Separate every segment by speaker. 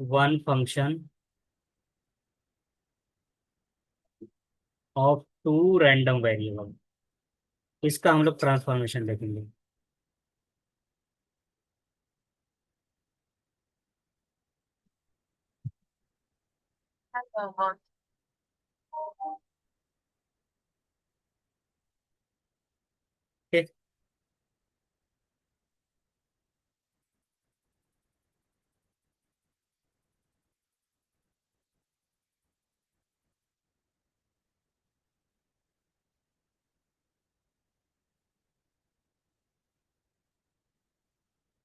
Speaker 1: One function of two random variable, इसका हम लोग ट्रांसफॉर्मेशन देखेंगे। ठीक।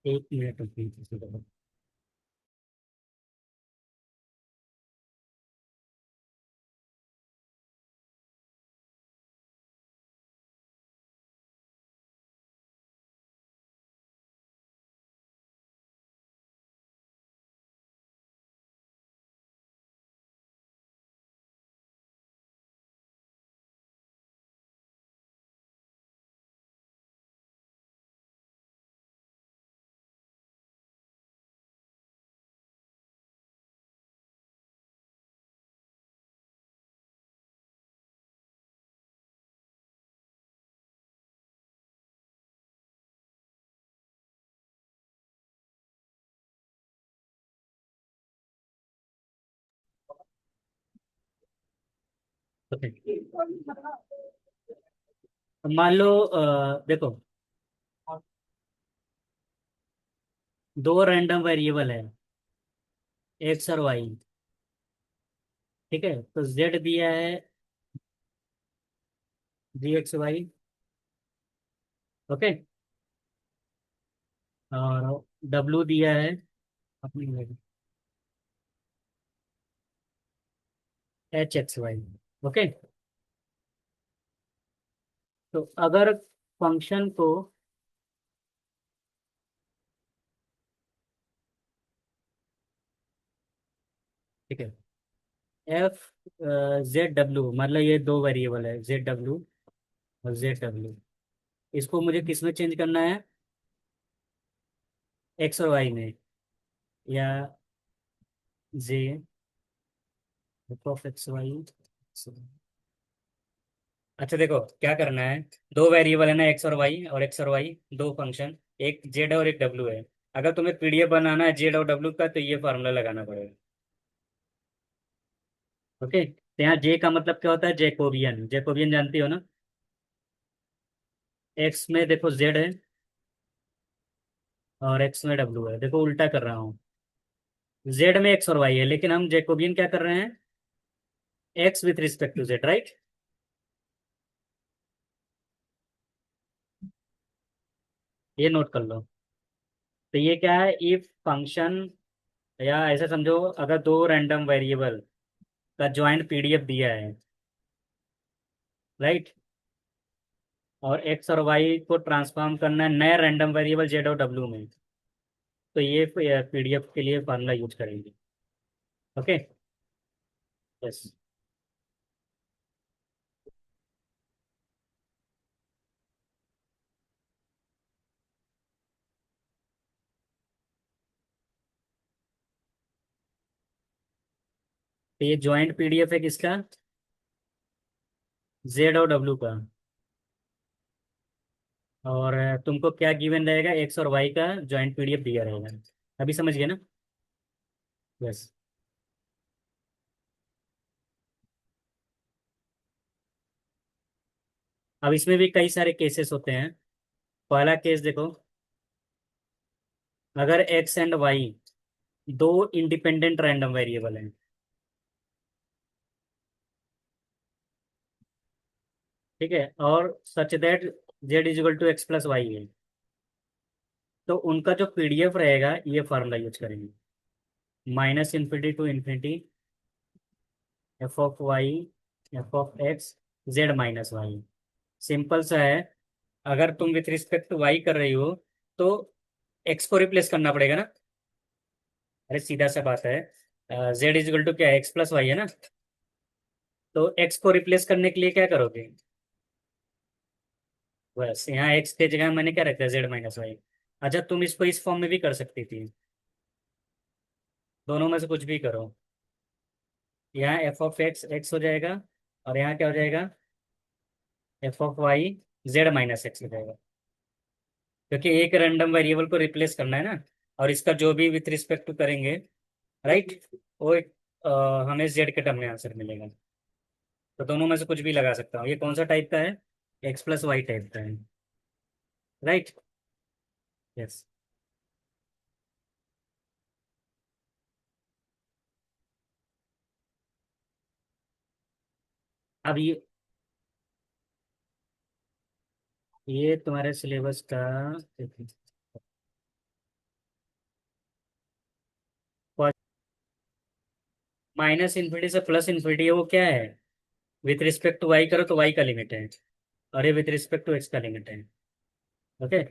Speaker 1: एक मिनट रुकिए। ओके, मान लो देखो, दो रैंडम वेरिएबल है, एक्स और वाई। ठीक है, तो जेड दिया है जी एक्स वाई। ओके, और डब्लू दिया है अपनी एच एक्स वाई। ओके, तो अगर फंक्शन को, ठीक है, एफ जेड डब्ल्यू, मतलब ये दो वेरिएबल है जेड डब्ल्यू और जेड डब्ल्यू, इसको मुझे किस में चेंज करना है, एक्स और वाई में, या J F of X Y. अच्छा देखो क्या करना है, दो वेरिएबल है ना, एक्स और एक्स और वाई दो फंक्शन, एक जेड और एक डब्ल्यू है। अगर तुम्हें पीडीएफ बनाना है जेड और डब्ल्यू का, तो ये फार्मूला लगाना पड़ेगा। ओके, तो यहाँ जे का मतलब क्या होता है, जैकोबियन। जैकोबियन जानती हो ना। एक्स में देखो जेड है और एक्स में डब्ल्यू है, देखो उल्टा कर रहा हूँ। जेड में एक्स और वाई है, लेकिन हम जैकोबियन क्या कर रहे हैं, X with respect to Z, right. ये नोट कर लो। तो ये क्या है, इफ फंक्शन, या ऐसा समझो, अगर दो रैंडम वेरिएबल का ज्वाइंट पीडीएफ दिया है, राइट, और एक्स और वाई को ट्रांसफॉर्म करना है नए रैंडम वेरिएबल जेड और डब्ल्यू में, तो ये पीडीएफ के लिए फार्मूला यूज करेंगे। ओके। यस। तो ये ज्वाइंट पीडीएफ है किसका, जेड और डब्ल्यू का। और तुमको क्या गिवन रहेगा, एक्स और वाई का ज्वाइंट पीडीएफ दिया रहेगा। अभी समझ गए ना। यस। अब इसमें भी कई सारे केसेस होते हैं। पहला केस देखो, अगर एक्स एंड वाई दो इंडिपेंडेंट रैंडम वेरिएबल हैं, ठीक है, और such that Z is equal to X plus Y है, तो उनका जो पीडीएफ रहेगा ये फार्मूला यूज करेंगे, minus infinity to infinity F of Y F of X Z minus Y. Simple सा है। अगर तुम विथ रिस्पेक्ट टू वाई कर रही हो, तो एक्स को रिप्लेस करना पड़ेगा ना। अरे सीधा सा बात है, जेड इज इक्वल टू क्या है, एक्स प्लस वाई है ना। तो एक्स को रिप्लेस करने के लिए क्या करोगे, बस यहाँ एक्स के जगह मैंने क्या रखा है, जेड माइनस वाई। अच्छा, तुम इसको इस फॉर्म में भी कर सकती थी। दोनों में से कुछ भी करो। यहाँ एफ ऑफ एक्स एक्स हो जाएगा, और यहाँ क्या हो जाएगा, F of Y Z minus X हो जाएगा। क्योंकि एक रैंडम वेरिएबल को रिप्लेस करना है ना, और इसका जो भी विथ रिस्पेक्ट टू करेंगे, राइट, वो एक, हमें जेड के टर्म में आंसर मिलेगा। तो दोनों में से कुछ भी लगा सकता हूँ। ये कौन सा टाइप का है, एक्स प्लस वाई टाइप का है, राइट। यस। अब ये तुम्हारे सिलेबस का माइनस इन्फिनिटी से प्लस इन्फिनिटी है, वो क्या है, विथ रिस्पेक्ट टू वाई करो तो वाई का लिमिट है, और ये विथ रिस्पेक्ट टू एक्स का लिमिट है। ओके।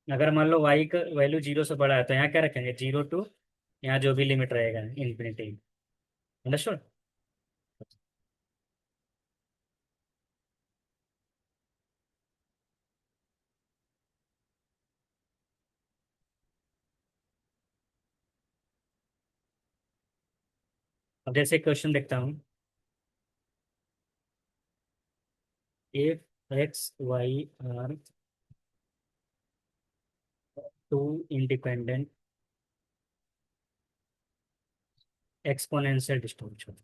Speaker 1: अगर मान लो वाई का वैल्यू जीरो से बड़ा है तो यहाँ क्या रखेंगे, जीरो टू, यहाँ जो भी लिमिट रहेगा इन्फिनिटी। अंडरस्टूड। अब जैसे क्वेश्चन देखता हूँ, if X Y are two independent exponential distribution.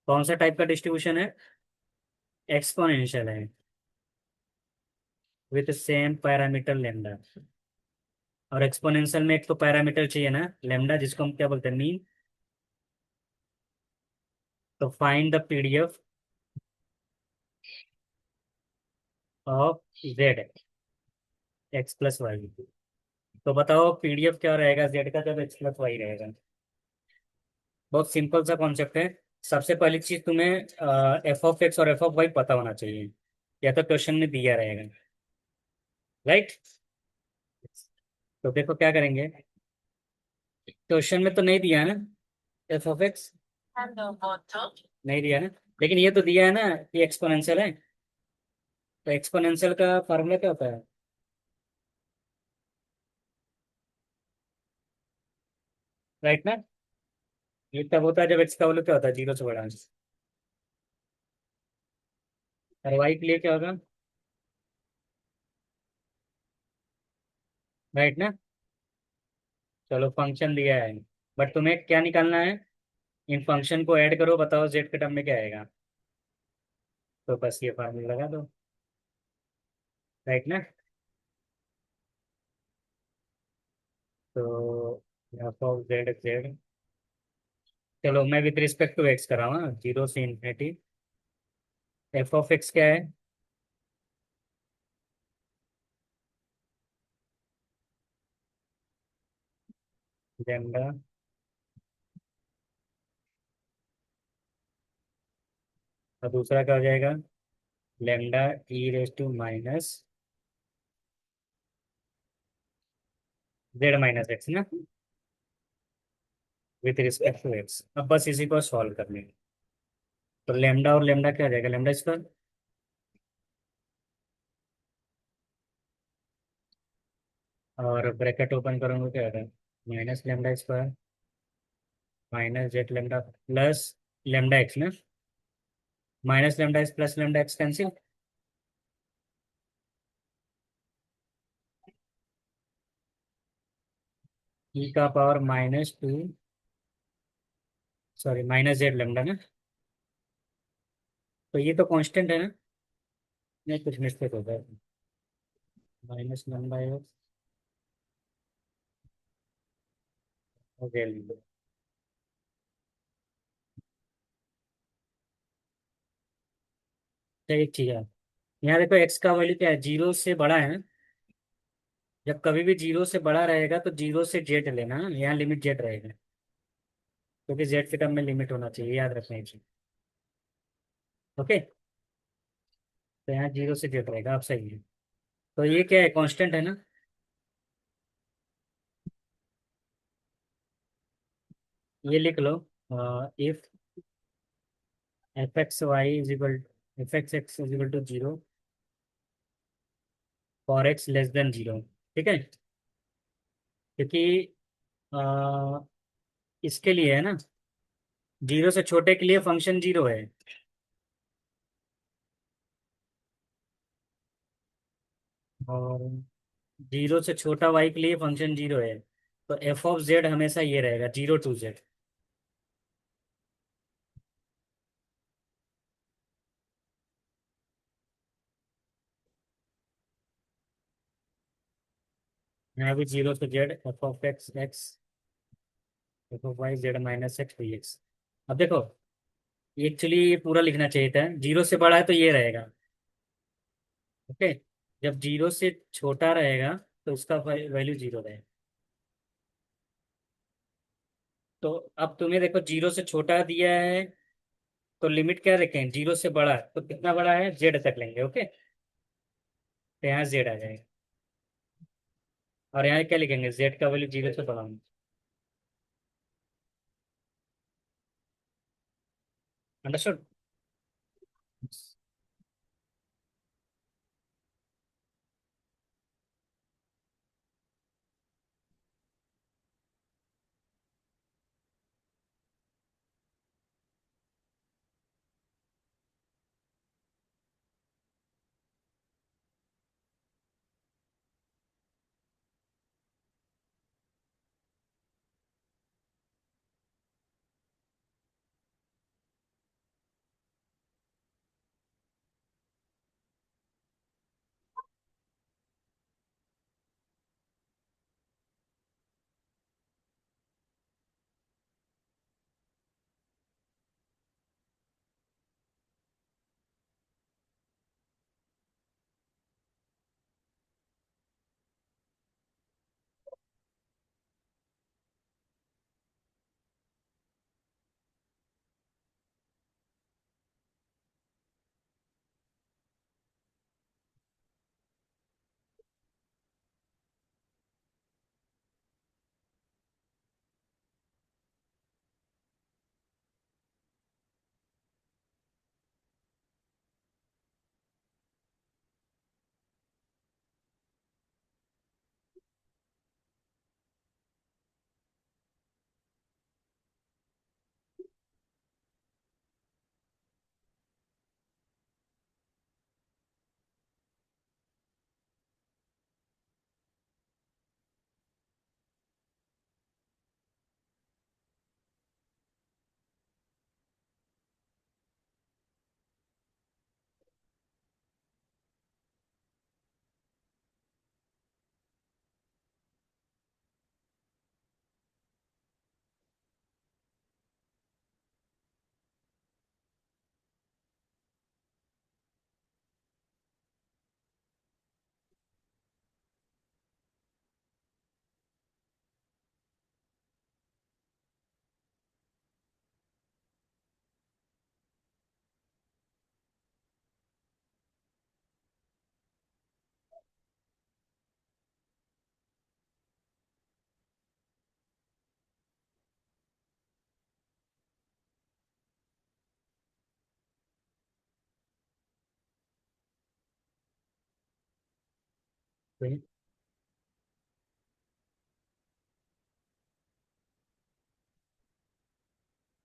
Speaker 1: कौन सा टाइप का डिस्ट्रीब्यूशन है, एक्सपोनेंशियल है, विथ सेम पैरामीटर लेमडा। और एक्सपोनेंशियल में एक तो पैरामीटर चाहिए ना लेमडा, जिसको हम क्या बोलते हैं, मीन। तो find the PDF of Z X plus Y. तो बताओ पीडीएफ क्या रहेगा जेड का जब एक्स प्लस वाई रहेगा। बहुत सिंपल सा कॉन्सेप्ट है। सबसे पहली चीज तुम्हें एफ ऑफ एक्स और एफ ऑफ वाई पता होना चाहिए, या तो क्वेश्चन में दिया रहेगा, राइट। तो देखो क्या करेंगे, क्वेश्चन में तो नहीं दिया है ना एफ ऑफ एक्स, नहीं दिया है ना, लेकिन ये तो दिया है ना कि एक्सपोनेंशियल है। तो एक्सपोनेंशियल का फॉर्मूला क्या होता है, राइट ना। ये तब होता है जब एक्स का वैल्यू क्या होता है, जीरो से बड़ा। और वाई के लिए क्या होगा, राइट ना। चलो फंक्शन दिया है, बट तुम्हें क्या निकालना है, इन फंक्शन को ऐड करो, बताओ जेड के टर्म में क्या आएगा। तो बस ये फार्मूला लगा दो, राइट ना। तो एफ ऑफ जेड जेड, चलो मैं विद रिस्पेक्ट टू एक्स कर रहा हूँ, जीरो से इन्फिनिटी। एफ ऑफ एक्स क्या है, लेमडा, और दूसरा क्या हो जाएगा, lambda E raise to minus Z minus X ना, विथ रिस्पेक्ट टू एक्स। अब बस इसी को सॉल्व कर लेंगे। तो लेमडा और लेमडा क्या आ जाएगा, लेमडा स्क्वायर, और ब्रैकेट ओपन करूंगा क्या आएगा, minus lambda square minus Z lambda plus lambda X ना, minus lambda X plus lambda X cancel, e का power minus two, sorry minus Z lambda ना। तो ये तो कांस्टेंट है ना, नहीं कुछ मिस्टेक हो गया, माइनस लेमडा एक्स और जेड लेमडा। तो एक चीज है, यहाँ देखो एक्स का वैल्यू क्या है, जीरो से बड़ा है ना। जब कभी भी जीरो से बड़ा रहेगा तो जीरो से जेड लेना, यहाँ लिमिट जेड रहेगा, क्योंकि जेड के टर्म में लिमिट होना चाहिए, याद रखना है चीज। ओके। तो यहाँ जीरो से जेड रहेगा, आप सही है। तो ये क्या है, कांस्टेंट है ना। ये लिख लो, if F X Y is equal, F X X is equal to zero for X less than zero. ठीक है, क्योंकि इसके लिए है ना, जीरो से छोटे के लिए फंक्शन जीरो है, और जीरो से छोटा वाई के लिए फंक्शन जीरो है। तो एफ ऑफ जेड हमेशा ये रहेगा, जीरो टू जेड। यहाँ भी zero to Z F of X X, F of Y Z minus X D X. अब देखो, एक्चुअली ये पूरा लिखना चाहिए था, जीरो से बड़ा है तो ये रहेगा। ओके, जब जीरो से छोटा रहेगा तो उसका वैल्यू जीरो रहेगा। तो अब तुम्हें देखो, जीरो से छोटा दिया है तो लिमिट क्या रखें, जीरो से बड़ा है तो कितना बड़ा है, जेड तक लेंगे। ओके, तो यहाँ जेड आ जाएगा, और यहाँ क्या लिखेंगे, जेड का वैल्यू जीरो से बड़ा होना। Understood.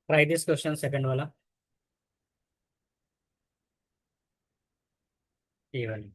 Speaker 1: Try this question, second वाला, ये वाला।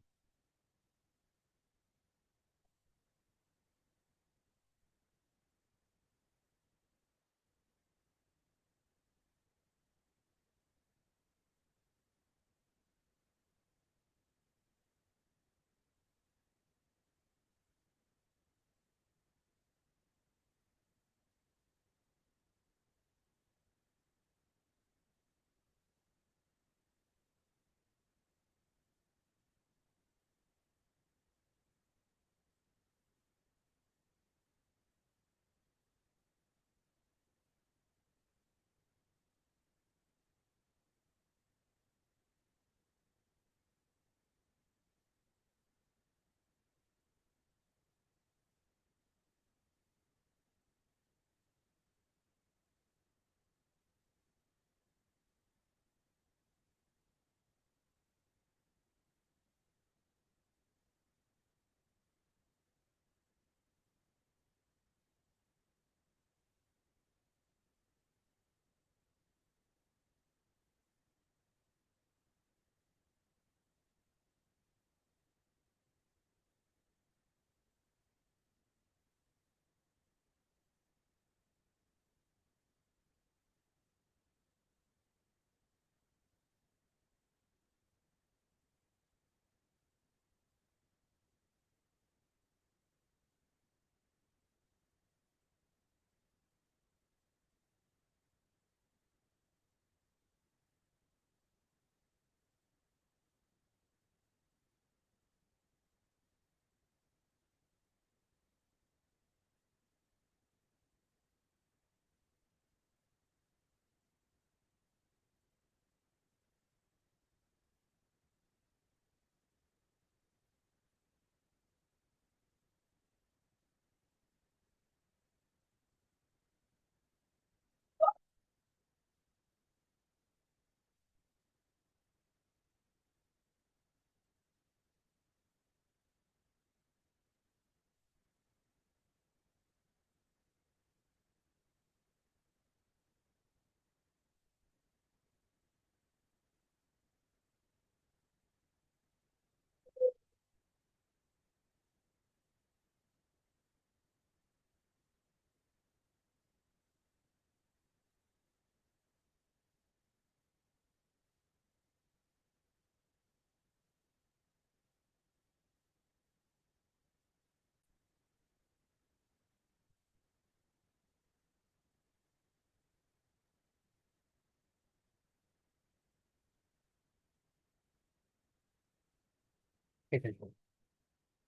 Speaker 1: ठीक है।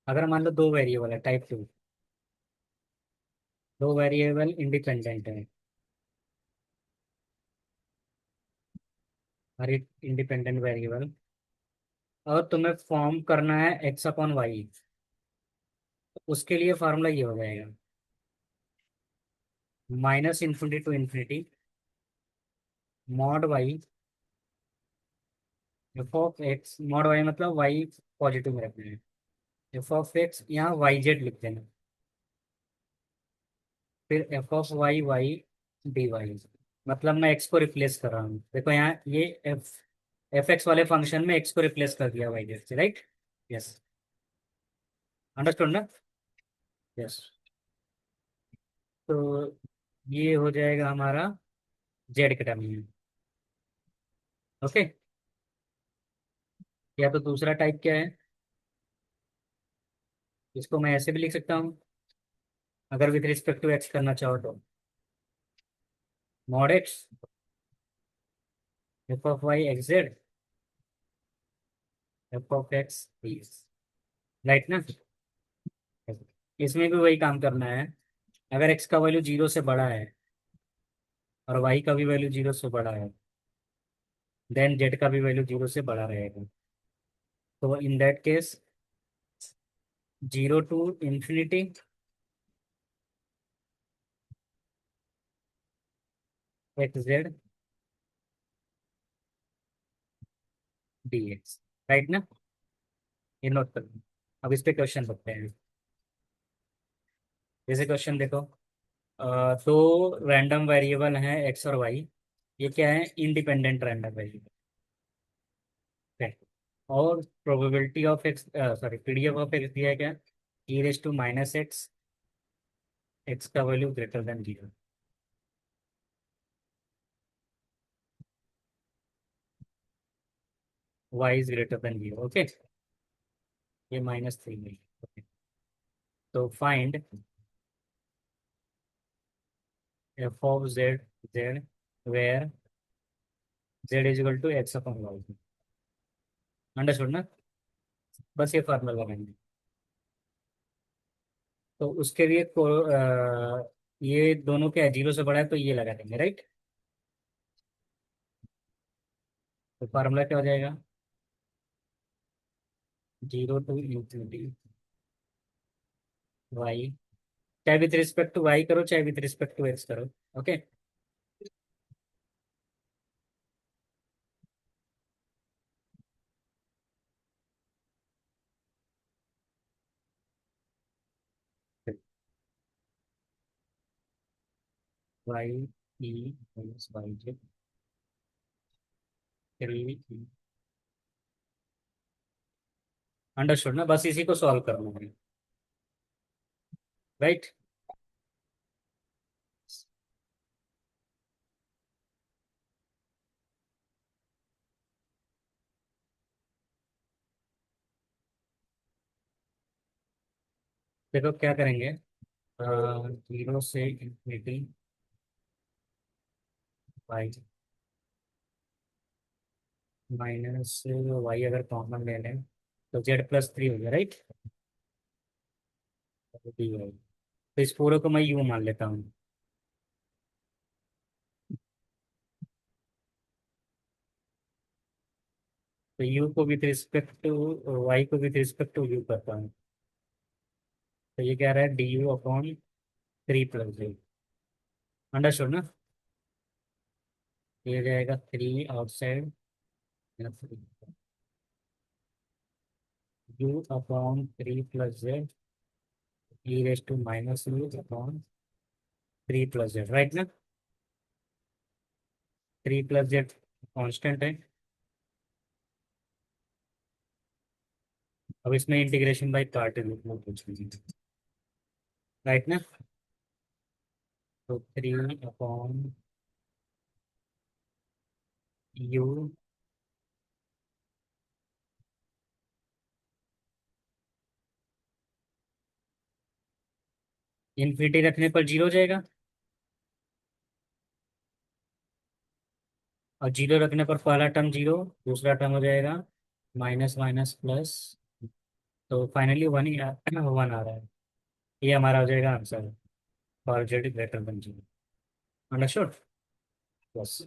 Speaker 1: अगर मान लो दो वेरिएबल है टाइप टू, दो वेरिएबल इंडिपेंडेंट है, हर एक इंडिपेंडेंट वेरिएबल, और तुम्हें फॉर्म करना है एक्स अपॉन वाई, उसके लिए फार्मूला ये हो जाएगा, minus infinity to infinity mod Y F of X, mod Y मतलब वाई पॉजिटिव में रखना है, एफ ऑफ एक्स यहाँ वाई जेड लिख देना, फिर F of Y Y D Y, मतलब मैं एक्स को रिप्लेस कर रहा हूँ, देखो यहाँ ये एफ एफ एक्स वाले फंक्शन में एक्स को रिप्लेस कर दिया वाई जेड से, राइट। यस, अंडरस्टूड ना। यस, तो ये हो जाएगा हमारा जेड के टर्म में। ओके, या तो दूसरा टाइप क्या है, इसको मैं ऐसे भी लिख सकता हूँ, अगर विथ रिस्पेक्ट टू एक्स करना चाहो तो, mod X F of Y X Z F of X, right ना। इसमें भी वही काम करना है, अगर एक्स का वैल्यू जीरो से बड़ा है और वाई का भी वैल्यू जीरो से बड़ा है, देन जेड का भी वैल्यू जीरो से बड़ा रहेगा, तो in that case zero to infinity X Z D X, right ना। ये नोट कर लो। अब इस पे क्वेश्चन करते हैं। जैसे क्वेश्चन देखो, दो रैंडम वेरिएबल हैं एक्स और वाई, ये क्या है, इंडिपेंडेंट रैंडम वेरिएबल है, और probability of X, sorry PDF of X दिया है क्या, e raise to minus X, X का value greater than zero, Y is greater than zero, okay, ये -3 में, okay. तो find F of Z Z where Z is equal to X upon Y, understood ना। बस ये formula लगाएंगे, तो उसके लिए ये दोनों क्या है, जीरो से बड़ा है तो ये लगा देंगे, राइट। तो फार्मूला क्या हो जाएगा, जीरो टू इंफिनिटी वाई, चाहे विथ रिस्पेक्ट टू वाई करो चाहे विथ रिस्पेक्ट टू एक्स करो, okay. Y E minus Y जे थ्री, अंडरस्टूड ना, बस इसी को सॉल्व करना है, राइट। देखो क्या करेंगे, जीरो से इंफिनिटी वाई माइनस वाई, अगर कॉमन ले लें तो Z+3 हो गया, राइट, डी वाई, तो इस पूरे को मैं यू मान लेता हूँ, तो यू को विथ रिस्पेक्ट टू वाई को विथ रिस्पेक्ट टू यू करता हूँ, तो ये कह रहा है du/3 + j, अंडरस्टूड ना। ये जाएगा 3 outside, u/3 + j e⁻u/3 + z, right ना। 3 + z कांस्टेंट है, अब इसमें इंटीग्रेशन बाय पार्ट कुछ नहीं, राइट ना। तो 3/u, इन्फिनिटी रखने पर जीरो हो जाएगा, और जीरो रखने पर पहला टर्म जीरो, दूसरा टर्म हो जाएगा माइनस माइनस प्लस, तो फाइनली वन ही वन आ रहा है। ये हमारा हो जाएगा answer, for Z greater than zero. Understood? बस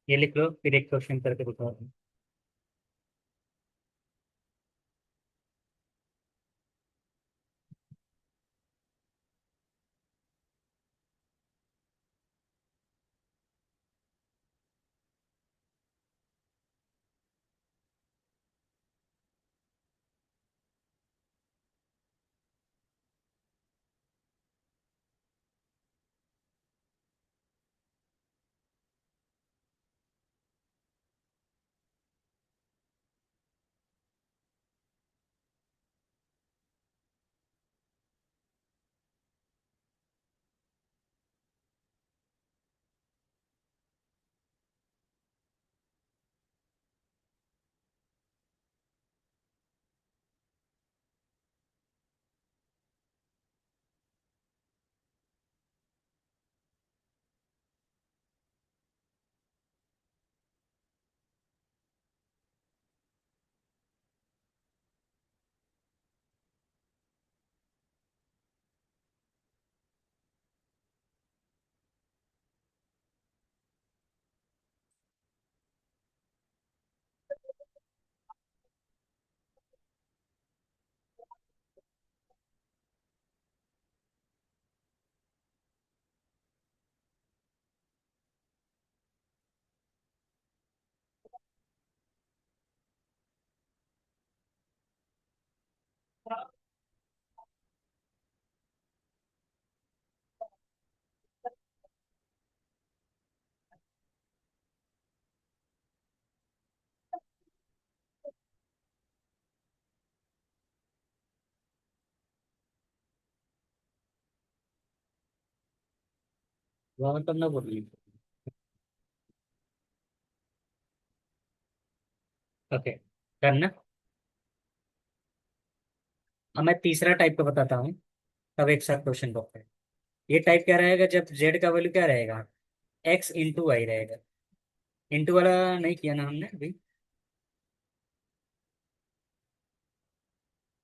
Speaker 1: ये लिख लो, फिर एक क्वेश्चन करके बताओ। वहाँ मतलब ना बोलिए। ओके, डन ना। अब मैं तीसरा टाइप का बताता हूँ, तब एक साथ क्वेश्चन करते हैं। ये टाइप क्या रहेगा, जब जेड का वैल्यू क्या रहेगा, एक्स इंटू वाई रहेगा। इंटू वाला नहीं किया ना हमने अभी,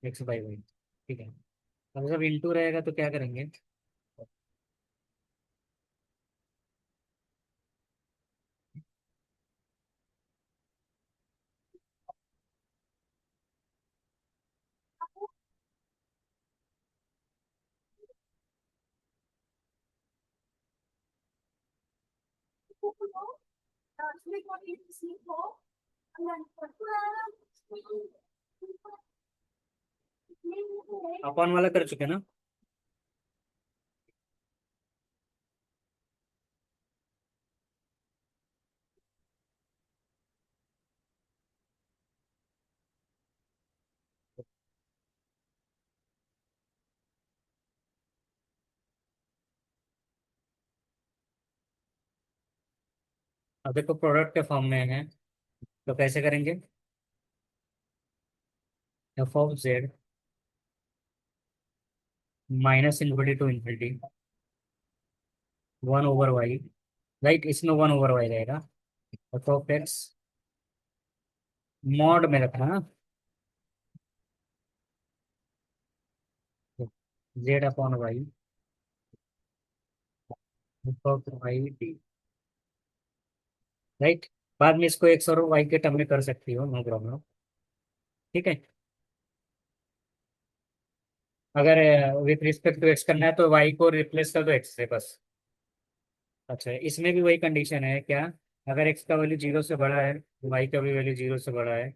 Speaker 1: एक्स बाई वाई। ठीक है, अब जब इंटू रहेगा तो क्या करेंगे। अपन वाला कर चुके ना। अब देखो प्रोडक्ट के फॉर्म में है, तो कैसे करेंगे। F of Z minus infinity to infinity one over Y. Right, इसमें वन ओवर वाई रहेगा। एफ ऑफ एक्स मॉड में रखना, Z upon Y, F of Y D. Right, बाद में इसको एक्स और वाई के टर्म में कर सकती हो, नो प्रॉब्लम। ठीक है, अगर विथ रिस्पेक्ट टू एक्स करना है तो वाई को रिप्लेस कर दो एक्स से बस। अच्छा, इसमें भी वही कंडीशन है क्या, अगर एक्स का वैल्यू जीरो से बड़ा है, वाई का भी वैल्यू जीरो से बड़ा है,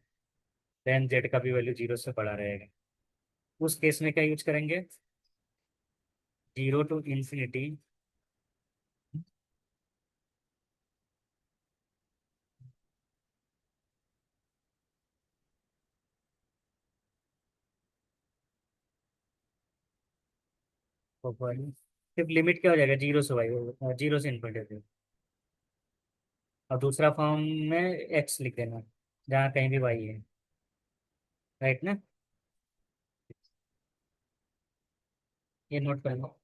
Speaker 1: देन जेड का भी वैल्यू जीरो से बड़ा रहेगा। उस केस में क्या यूज करेंगे, जीरो टू इंफिनिटी सिर्फ लिमिट क्या हो जाएगा, जीरो से वाई, जीरो से इन्फिनिटी। और दूसरा फॉर्म में एक्स लिख देना, जहाँ कहीं भी वाई है। राइट ना, ये नोट कर लो।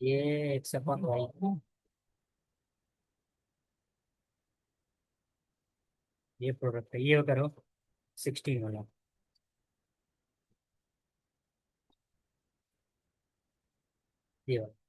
Speaker 1: ये एक्स अपॉन वाई, ये प्रोडक्ट है, ये करो 16 वाला, ये वाला।